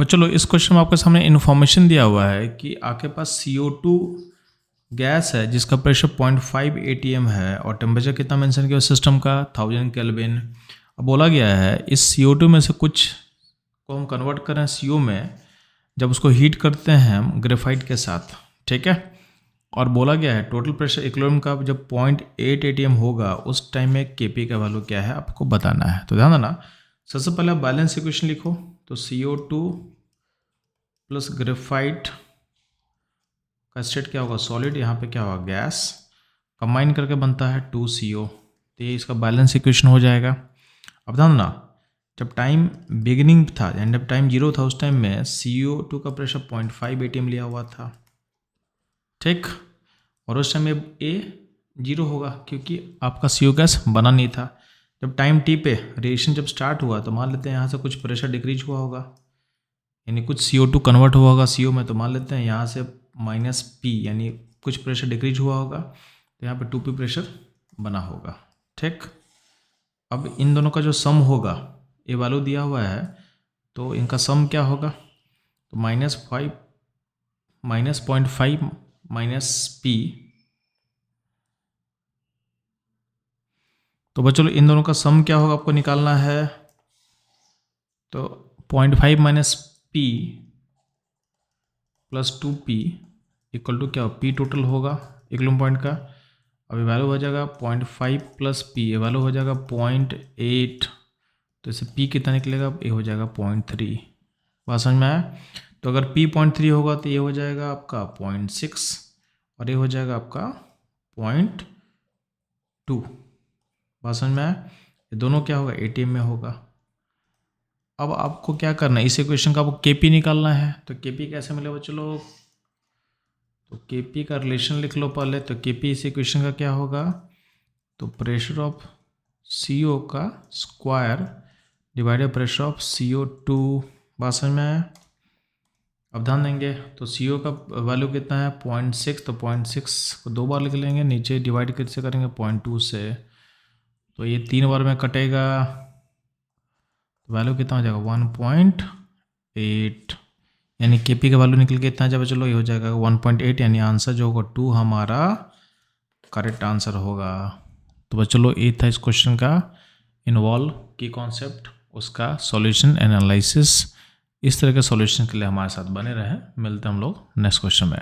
But चलो इस question में आपके सामने इन्फॉर्मेशन दिया हुआ है कि आपके पास CO2 गैस है जिसका प्रेशर 0.5 atm है और टेम्परेचर कितना मेंशन किया सिस्टम का 1000 केल्विन। अब बोला गया है इस CO2 में से कुछ को हम कन्वर्ट करें CO में जब उसको हीट करते हैं हम ग्रेफाइट के साथ, ठीक है। और बोला गया है टोटल प्रेशर इक्विलिब्रियम का जब 0.8 atm होगा उस टाइम में Kp का वैल्यू क्या है आपको बताना है। तो ध्यान देना, सबसे पहले आप बैलेंस इक्वेशन लिखो। तो CO2 प्लस ग्रेफाइट का स्टेट क्या होगा सॉलिड, यहाँ पे क्या होगा गैस, कंबाइन करके बनता है 2CO। तो ये इसका बैलेंस इक्वेशन हो जाएगा। अब ध्यान देना, जब टाइम बिगिनिंग था यानी जब टाइम 0 था उस टाइम में CO2 का प्रेशर 0.5 atm लिया हुआ था, ठीक। और उस टाइम में A 0 होगा क्योंकि आपका CO गैस बना नहीं था। जब टाइम T पे रिएक्शन जब स्टार्ट हुआ तो मान लेते हैं यहाँ से कुछ प्रेशर डिक्रीज हुआ होगा, यानी कुछ CO2 कन्वर्ट हुआ होगा CO में। तो मान लेते हैं यहाँ से -P यानी कुछ प्रेशर डिक्रीज हुआ होगा, तो यहाँ पे 2P प्रेशर बना होगा, ठीक। अब इन दोनों का जो सम होगा, ये वैल्यू दिया हुआ है तो इनका सम क्या होगा, तो -0.5 -P। तो बच्चों इन दोनों का सम क्या होगा आपको निकालना है। तो 0.5 - P plus 2P equal to क्या हो, P टोटल होगा इक्विलिब्रियम पॉइंट का। अभी वैल्यू हो जाएगा 0.5 प्लस P, ये वैल्यू हो जाएगा 0.8। तो इसे P कितना निकलेगा, ये हो जाएगा 0.3। बात समझ में आया। तो अगर P 0.3 होगा तो ये हो जाएगा आपका 0.6 और ये हो जाएगा आपका 0.2। बात समझ में आया। ये दोनों क्या होगा ATM में होगा। अब आपको क्या करना है, इस इक्वेशन का आपको Kp निकालना है। तो Kp कैसे मिलेगा चलो, तो Kp का रिलेशन लिख लो पहले। तो Kp इस इक्वेशन का क्या होगा, तो प्रेशर ऑफ CO का square divided pressure of CO2। बात समझ में आया। अब ध्यान देंगे तो CO का वैल्यू कितना है 0.6, तो 0.6 को 2 बार लिख लेंगे, नीचे डिवाइड कैसे करेंगे 0.2 से। तो ये 3 बार में कटेगा, वैल्यू कितना हो जाएगा 1.8, यानी Kp का वैल्यू निकल के इतना जब चलो ये हो जाएगा 1.8, यानी आंसर जो होगा 2 हमारा करेक्ट आंसर होगा। तो बस चलो ये था इस क्वेश्चन का इन्वॉल्व की कॉन्सेप्ट, उसका सॉल्यूशन एनालिसिस। इस तरह के सॉल्यूशन के लिए हमारे साथ बने रहें। मिलते हैं हम लोग नेक्स्ट क्वेश्चन में।